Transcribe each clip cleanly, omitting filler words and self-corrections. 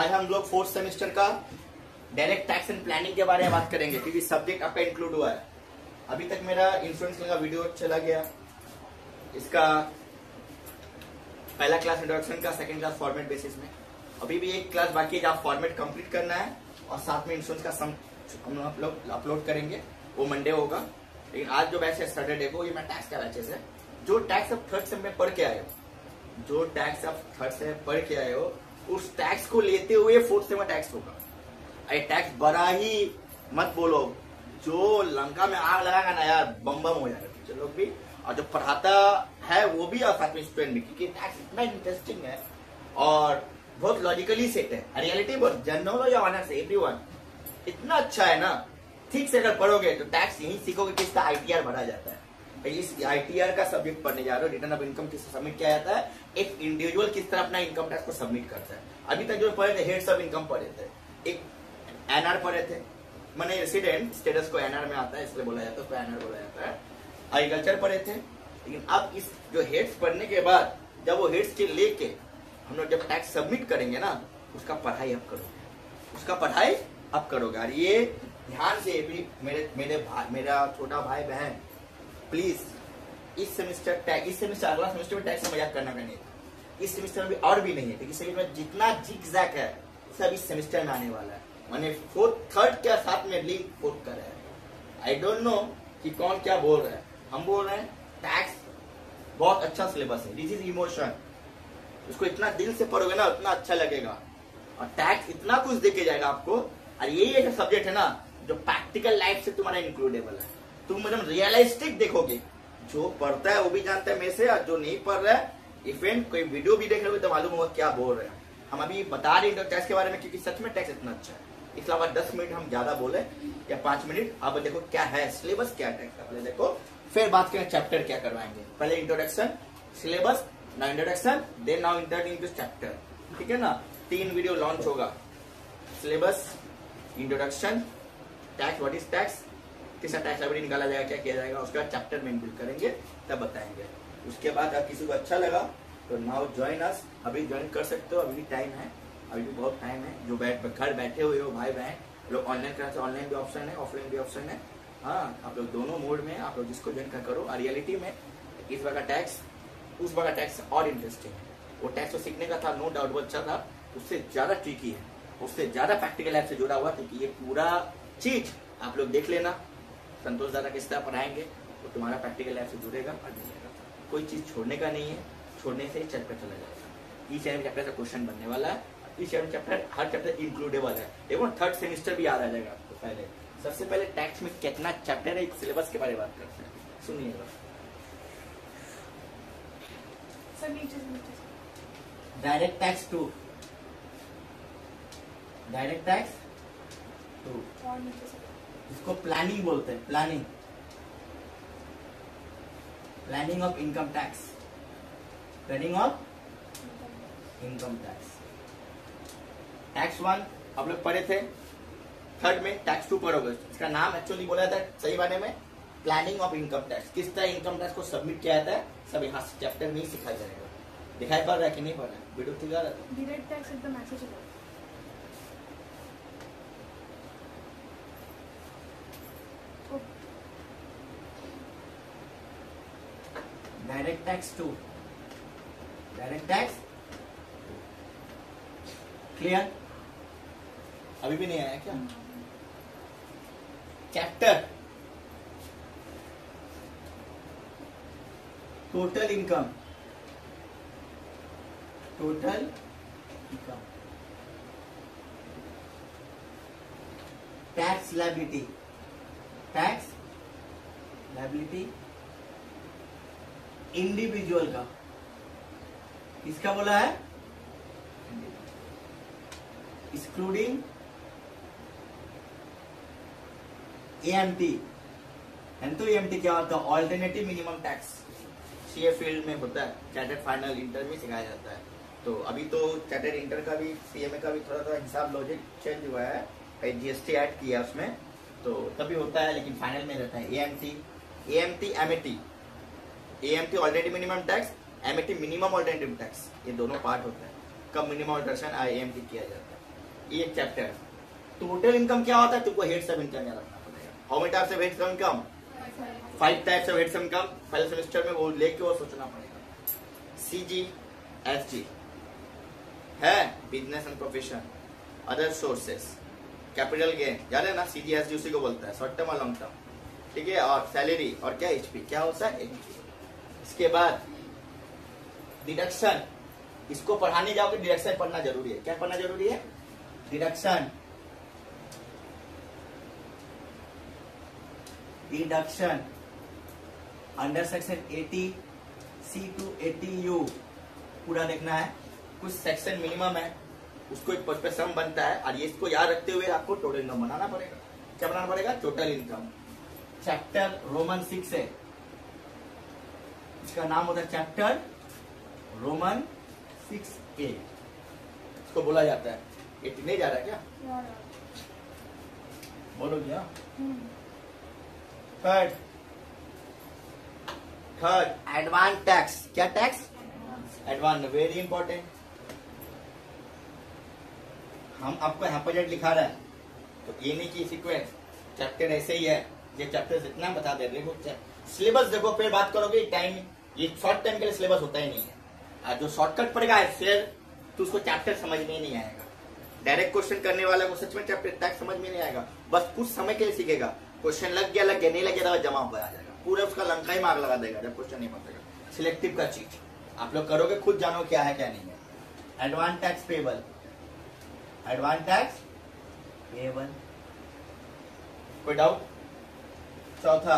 आज हम लोग फोर्थ सेमेस्टर का डायरेक्ट टैक्स एंड प्लानिंग के बारे में बात करेंगे, क्योंकि सब्जेक्ट आपका इंक्लूड हुआ है। अभी तक मेरा इंश्योरेंस का वीडियो चला गया, इसका पहला क्लास इंट्रोडक्शन का, सेकंड क्लास फॉर्मेट बेसिस में। अभी भी एक क्लास बाकी है जहाँ फॉर्मेट कंप्लीट करना है और साथ में इंश्योरेंस का सम हम लोग अपलोड करेंगे, वो मंडे होगा। लेकिन आज जो बैच है सैटरडे को, ये मैं टैक्स का बैचेस है। जो टैक्स आप थर्ड सेम में पढ़ के आए हो, जो टैक्स आप थर्ड सेम में पढ़ के आए हो, उस टैक्स को लेते हुए फोर्थ सेम में टैक्स होगा। अरे टैक्स बड़ा ही मत बोलो, जो लंका में आग लगाएगा ना यार, बम बम हो जाएगा टीचर लोग भी, और जो पढ़ाता है वो भी, और साथ में स्टूडेंट भी, क्योंकि टैक्स इतना इंटरेस्टिंग है और बहुत लॉजिकली सेट है। रियलिटी बहुत जनरल या ऑनर्स एवरीवन इतना अच्छा है ना, ठीक से अगर पढ़ोगे तो टैक्स यही सीखोगे कि इसका आईटीआर भरा जाता है। इस आईटीआर का सब्जेक्ट पढ़ने जा रहे हो, रिटर्न ऑफ इनकम किससे सबमिट किया जाता है, एक इंडिविजुअल किस तरह अपना इनकम टैक्स को सबमिट करता है। अभी तक जो पढ़े थे हेड्स ऑफ इनकम पढ़े थे, एक एनआर पढ़े थे, मैंने रेसिडेंट स्टेटस को एनआर में आता है इसलिए बोला जाता है, उसको एनआर बोला जाता है। एग्रीकल्चर पढ़े थे, लेकिन अब इस जो हेड्स पढ़ने के बाद जब वो हेड्स के लेके हम लोग जब टैक्स सबमिट करेंगे ना, उसका पढ़ाई अब करोगे, उसका पढ़ाई अब करोगे। और ये ध्यान से भी मेरा छोटा भाई बहन, प्लीज इस सेमेस्टर टैक्स, इस सेमेस्टर अगला सेमेस्टर में टैक्स का मजाक करना का नहीं था। इस सेमेस्टर में भी और भी नहीं है, क्योंकि सेमेस्टर में जितना जिगजैग है सब इस सेमेस्टर में आने वाला है। मैंने फोर्थ थर्ड के साथ में लिंक कोट करा है। आई डोंट नो कि कौन क्या बोल रहा है, हम बोल रहे हैं टैक्स बहुत अच्छा सिलेबस है। दिस इज इमोशन, उसको इतना दिल से पढ़ोगे ना उतना अच्छा लगेगा, और टैक्स इतना कुछ देके जाएगा आपको। और यही एक सब्जेक्ट है ना जो प्रैक्टिकल लाइफ से तुम्हारा इंक्लूडेबल है। तुम मतलब रियलिस्टिक देखोगे, जो पढ़ता है वो भी जानता है मेरे से, और जो नहीं पढ़ रहा है इवन कोई वीडियो भी देख रहे हो तो मालूम होगा क्या बोल रहे हैं। हम अभी बता रहे हैं टैक्स के बारे में, क्योंकि सच में टैक्स इतना अच्छा है। इसके अलावा 10 मिनट हम ज्यादा बोले या 5 मिनट, अब देखो क्या है सिलेबस, क्या टैक्स का पहले देखो, फिर बात करें चैप्टर क्या करवाएंगे। पहले introduction, syllabus, now introduction, then now enter into chapter, ठीक है ना। 3 वीडियो लॉन्च होगा, syllabus, introduction, tax, what is tax, किस टैक्स लाइब्रेरी निकाला जाएगा, क्या किया जाएगा, उसका चैप्टर में इंक्लूड करेंगे, तब बताएंगे। उसके बाद अगर किसी को अच्छा लगा तो नाउ ज्वाइन अस, अभी ज्वाइन कर सकते हो, अभी भी टाइम है, अभी भी बहुत टाइम है। जो घर बैठे हुए हो भाई बहन लोग, ऑनलाइन करना चाहिए, ऑनलाइन भी ऑप्शन है, ऑफलाइन भी ऑप्शन है। हाँ, आप लोग दोनों मोड में, आप लोग जिसको ज्वाइन कर करो। और रियलिटी में इस बार का टैक्स उस बार का टैक्स और इंटरेस्टिंग है। वो टैक्स तो सीखने का था, नो डाउट वो अच्छा था, उससे ज्यादा ट्रिकी है, उससे ज्यादा प्रैक्टिकल लाइफ से जुड़ा हुआ, क्योंकि ये पूरा चीज आप लोग देख लेना। संतोष दादा किस तरह पढ़ाएंगे तो तुम्हारा प्रैक्टिकल लाइफ से जुड़ेगा और जुड़ेगा। कोई चीज छोड़ने का नहीं है, छोड़ने से ही चल कर चला जाएगा। इस चैप्टर का क्वेश्चन बनने वाला है, इस चैप्टर हर चैप्टर इंक्लूडेबल है। देखो थर्ड सेमेस्टर भी आ जाएगा आपको। पहले सबसे पहले टैक्स में कितना चैप्टर है, सिलेबस के बारे में बात करते हैं, सुनिएगा। डायरेक्ट टैक्स 2, डायरेक्ट टैक्स 2, इसको प्लानिंग बोलते हैं, planning, planning of income tax, planning of income tax. Tax 1 आप लोग पढ़े थे, थर्ड में टैक्स 2 पढ़ोगे। इसका नाम एक्चुअली बोला था सही माने में प्लानिंग ऑफ इनकम टैक्स, किस तरह इनकम टैक्स को सबमिट किया जाता है, सब यहाँ चैप्टर में ही सिखाया जाएगा। दिखाई पड़ रहा है कि नहीं पड़ रहा है, वीडियो क्लियर है? डायरेक्ट टैक्स एकदम मैसेज है। Direct tax 2, direct tax clear? अभी भी नहीं आया क्या? Chapter total income, total income, tax liability, tax liability individual का, किसका बोला है, एक्सक्लूडिंग एएमटी। तो एएमटी क्या होता है, alternative minimum tax, CA field में होता है, चार्टर्ड फाइनल इंटर में सिखाया जाता है। तो अभी तो चार्टर्ड इंटर का भी, सीएमए का भी थोड़ा हिसाब लॉजिक चेंज हुआ है, जीएसटी ऐड किया उसमें, तो तभी होता है, लेकिन फाइनल में रहता है AMT, MAT, AMT alternative minimum tax, MAT minimum alternative tax, ये दोनों पार्ट होता है। कब मिनिमम ऑल्टरेशन एएमटी किया जाता है, ये एक चैप्टर है। टोटल इनकम क्या होता है, तुमको हेड्स ऑफ इनकम याद रखना पड़ेगा। How many types of heads of income, 5 types of heads of income. पहले सेमेस्टर में वो लेके वो सोचना पड़ेगा। सीजी एसजी है business and profession, other sources, capital gain, याद है ना, सीजी एसजी उसी को बोलता है, शॉर्ट टर्म और लॉन्ग टर्म, ठीक है। और सैलरी और क्या एचपी, क्या होता है एचपी। इसके बाद डिडक्शन, इसको पढ़ाने जाओगे डिडक्शन पढ़ना जरूरी है। क्या पढ़ना जरूरी है, deduction, deduction under section 80 C to 80 U पूरा देखना है। कुछ सेक्शन मिनिमम है, उसको एक पर सम बनता है, और ये इसको याद रखते हुए आपको टोटल इनकम बनाना पड़ेगा। क्या बनाना पड़ेगा, टोटल इनकम। चैप्टर रोमन 6 है, इसका नाम होता है चैप्टर रोमन 6A, इसको बोला जाता है। ये नहीं जा रहा है क्या, बोलो क्या। Third advance tax. क्या टैक्स, एडवांस, वेरी इंपॉर्टेंट। हम आपको हैपोजेट लिखा रहा है, तो ये नहीं कि सीक्वेंस चैप्टर ऐसे ही है, ये चैप्टर जितना बता दे रहे हैं। सिलेबस देखो, फिर बात करोगे टाइम, ये शॉर्ट टाइम के लिए सिलेबस होता ही नहीं है। और जो शॉर्टकट पड़ेगा फिर तो उसको चैप्टर समझ में ही नहीं आएगा। डायरेक्ट क्वेश्चन करने वाला को सच में चैप्टर टैक्स समझ में नहीं आएगा, बस कुछ समय के लिए सीखेगा। क्वेश्चन लग गया, नहीं लग गया, जमा होकर आ जाएगा, पूरा उसका लंका ही मार्क लगा देगा जब क्वेश्चन नहीं पड़ेगा। सिलेक्टिव का चीज आप लोग करोगे, खुद जानो क्या है क्या नहीं है। Advance tax payable, advance tax payable, कोई डाउट। चौथा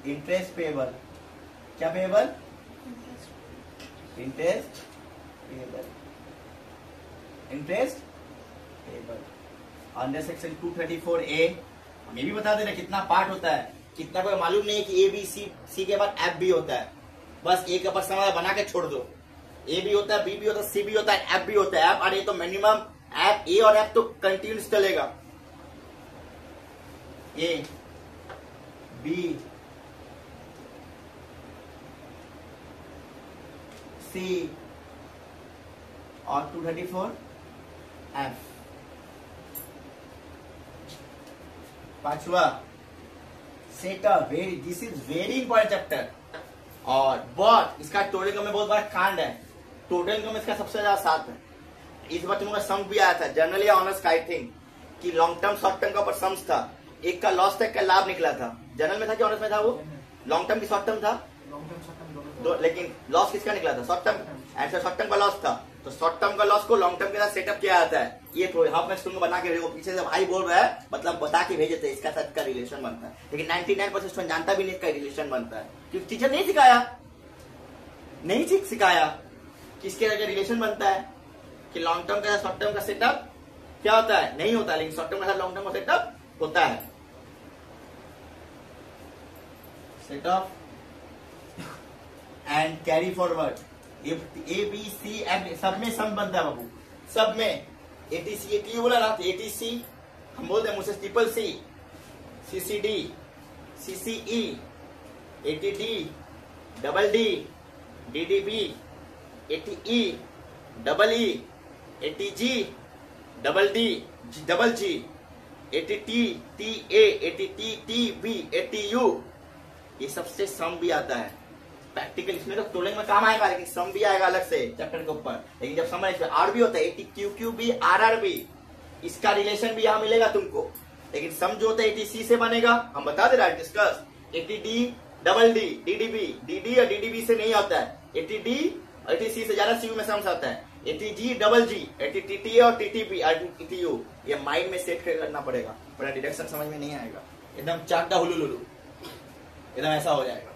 इंटरेस्ट पेबल। क्या payable, interest payable, interest payable under section 234A। हम ये भी बता दे रहे कितना पार्ट होता है, कितना कोई मालूम नहीं है कि ए बी सी के बाद एफ भी होता है। बस ए का पर्सन बना के छोड़ दो, ए भी होता है, बी भी होता है, सी भी होता है, एफ भी होता है। एफ और ए तो मिनिमम, एफ ए और एफ तो कंटिन्यूस चलेगा। ए बी सी और 234 एफ। पांचवा setup, very, this is very important chapter. और बहुत इसका टोटल इनकम में बहुत बड़ा कांड है। टोटल इनकम इसका सबसे ज्यादा 7 है। इस बार तुमको सम भी आया था जनरली ऑनर्स का, आई थिंक कि लॉन्ग टर्म शॉर्ट टर्म का ऊपर सम्स था। एक का लॉस था, एक का लाभ निकला था। जनरल में था कि ऑनर्स में था, वो लॉन्ग टर्म की शॉर्ट टर्म था, लेकिन लॉस किसका निकला था, शॉर्ट टर्म। ऐसा शॉर्ट टर्म का लॉस था, तो शॉर्ट टर्म का लॉस को लॉन्ग टर्म के साथ सेटअप किया जाता है। ये हाफ में स्टूडेंट बना के भेजो, पीछे से भाई बोल रहा है मतलब बता के भेजे थे, इसका साथ का रिलेशन बनता है। लेकिन 99% स्टूडेंट जानता भी नहीं इसका रिलेशन बनता है, क्योंकि टीचर नहीं सिखाया, नहीं सिखाया किसके आगे रिलेशन बनता है, कि लॉन्ग टर्म के साथ शॉर्ट टर्म का सेटअप क्या होता है, नहीं होता। लेकिन शॉर्ट टर्म के साथ लॉन्ग टर्म का सेटअप होता है। Setup and carry forward, A B C F सब में सम बनता है बाबू, सब में। एटीसी एटीयू बोला ना, एटीसी हम बोलते हैं मुझसे triple C, CCD, CCE, ATD, double D, DDB, ATE, double E, ATG, double D, double G, ATT, TA, ATT, TB, ATU, ये सबसे सम भी आता है। प्रैक्टिकल इसमें तो टोलिंग में काम आएगा, लेकिन सम भी आएगा अलग से चैप्टर के ऊपर। लेकिन जब समझ इसमें आर भी होता है, AT Q Q B, R R B, इसका रिलेशन भी यहाँ मिलेगा तुमको। लेकिन सम जो होता है एटीसी से बनेगा, हम बता दे रहा है discuss. ATD, double D, DDB, DD और डीडीबी से नहीं आता है, एटीडी एटीसी से ज्यादा सीयू में सम्स आता है। एटीजी, डबल जी, एटीटी और टीटीबी, एटीयू, ये माइंड में सेट करना पड़ेगा, बड़ा डिडक्शन समझ में नहीं आएगा, एकदम चाटा हुलुलुलु एकदम ऐसा हो जाएगा।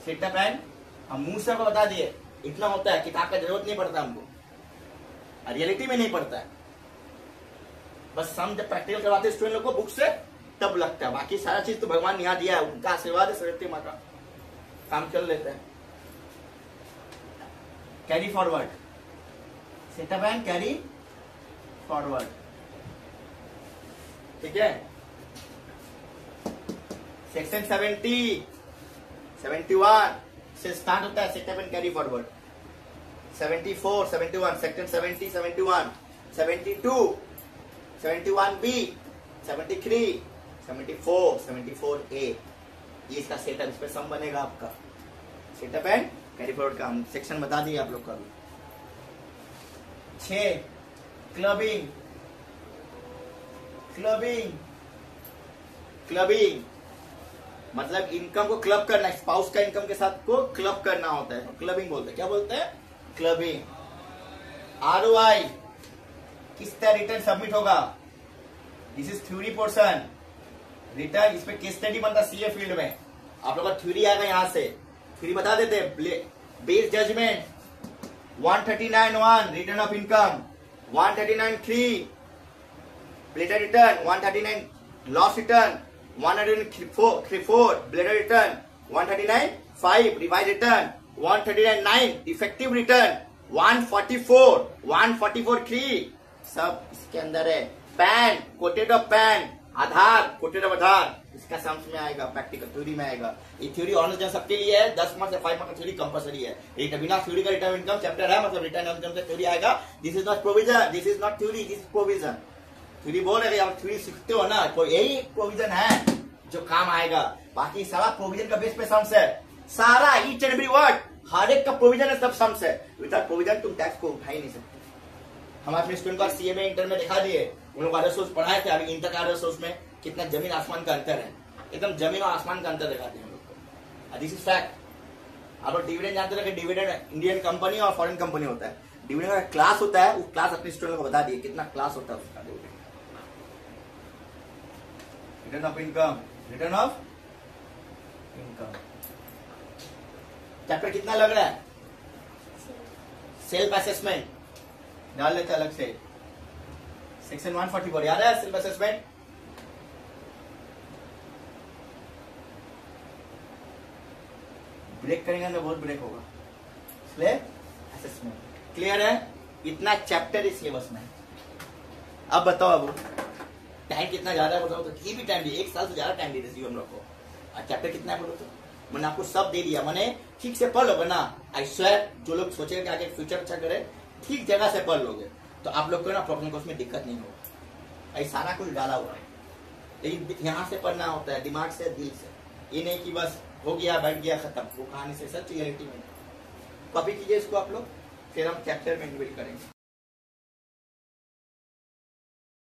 सेटअप एंड हम मुंह से आपको बता दिए इतना होता है, किताब का जरूरत नहीं पड़ता हमको, रियलिटी में नहीं पड़ता है। बस हम जब प्रैक्टिकल करवाते हैं स्टूडेंट लोग को बुक से तब लगता है, बाकी सारा चीज तो भगवान यहाँ दिया है, उनका आशीर्वाद है, सरस्वती माँ का काम चल लेता है। Carry forward, setup and carry forward, ठीक है। सेक्शन 70, 71 से स्टार्ट होता है setup and carry forward. 74, 71, section 70, 71, 72, 71B, 73, 74, 74A। ये इसका सेटअप, इस पे सम बनेगा आपका। सेटअप एंड कैरी फॉरवर्ड का हम सेक्शन बता दिए आप लोग का भी। 6 क्लबिंग, क्लबिंग, क्लबिंग मतलब इनकम को क्लब करना, स्पाउस का इनकम के साथ को क्लब करना होता है, क्लबिंग बोलते हैं। क्या बोलते हैं? क्लबिंग। ROI किस तरह रिटर्न सबमिट होगा? This is theory portion. Return इस पे केस स्टडी बनता सीए फील्ड में। आप लोग का थ्योरी आएगा यहां से, थ्योरी बता देते। Base judgement 139(1) return of income, 139(3) belated return, 139 loss return, 134 belated return, 139(5) revise return, 139(9) defective return, 144(3) सब इसके अंदर है। PAN, quoted of PAN, Aadhaar, quoted of Aadhaar, इसका सम्स में आएगा, प्रैक्टिकल थ्योरी में आएगा। ये थ्योरी ऑनर्स जन सबके लिए है, 10 मार्क्स या 5 मार्क्स का थ्योरी कंपलसरी है। एक बिना थ्योरी का रिटर्न इनकम चैप्टर है, मतलब रिटर्न ऑफ इनकम का थ्योरी आएगा। This is not provision, this is not theory, this is provision. Theory बोल रहे आप थ्योरी सीखते हो ना, तो यही प्रोविजन है जो काम आएगा। बाकी सारा प्रोविजन का बेस पे सम्स है, सारा ईच एंड एवरी वर्ड, हर एक का प्रोविजन है, सब सम्स है। विदाउट प्रोविजन तुम टैक्स को उठा ही नहीं सकते। हम अपने स्टूडेंट को सीए में इंटर में दिखा दिए, उन लोग आदर्श सोच पढ़ाए थे। अभी इंटर का आदर्श सोच में कितना जमीन आसमान का अंतर है, एकदम जमीन और आसमान का अंतर दिखाते हैं हम लोग को। This is fact. आप लोग डिविडेंड जानते हैं कि डिविडेंड इंडियन कंपनी और फॉरेन कंपनी होता है। डिविडेंड का क्लास होता है, वो क्लास अपने स्टूडेंट को बता दिए कितना क्लास होता है उसका। Return of income, return of income chapter कितना लग रहा है? सेल्फ असेसमेंट डाल लेते अलग से। सेक्शन 144 याद है? सेल्फ असेसमेंट ब्रेक करेंगे ना, बहुत ब्रेक होगा, इसलिए असेसमेंट। क्लियर है? इतना चैप्टर इस सिलेबस में। अब बताओ, अब टाइम कितना ज्यादा है बताओ तो। ये भी टाइम दिए, 1 साल से ज्यादा टाइम दे दी हम लोग को। चैप्टर कितना है बोलो तो। मैंने आपको सब दे दिया, मैंने ठीक से पढ़ लोगे ना। आई स्वेयर, जो लोग सोचेंगे कि आगे फ्यूचर अच्छा करे, ठीक जगह से पढ़ लोगे तो आप लोग को ना प्रोफेशनल कोर्स में दिक्कत नहीं होगा। ऐसा सारा कुछ डाला हुआ है, लेकिन यहाँ से पढ़ना होता है, दिमाग से, दिल से। ये नहीं कि बस हो गया, बैठ गया, खत्म। वो कहानी से सच रियलिटी में कॉपी कीजिए इसको आप लोग, फिर हम चैप्टर में डिवेट करेंगे।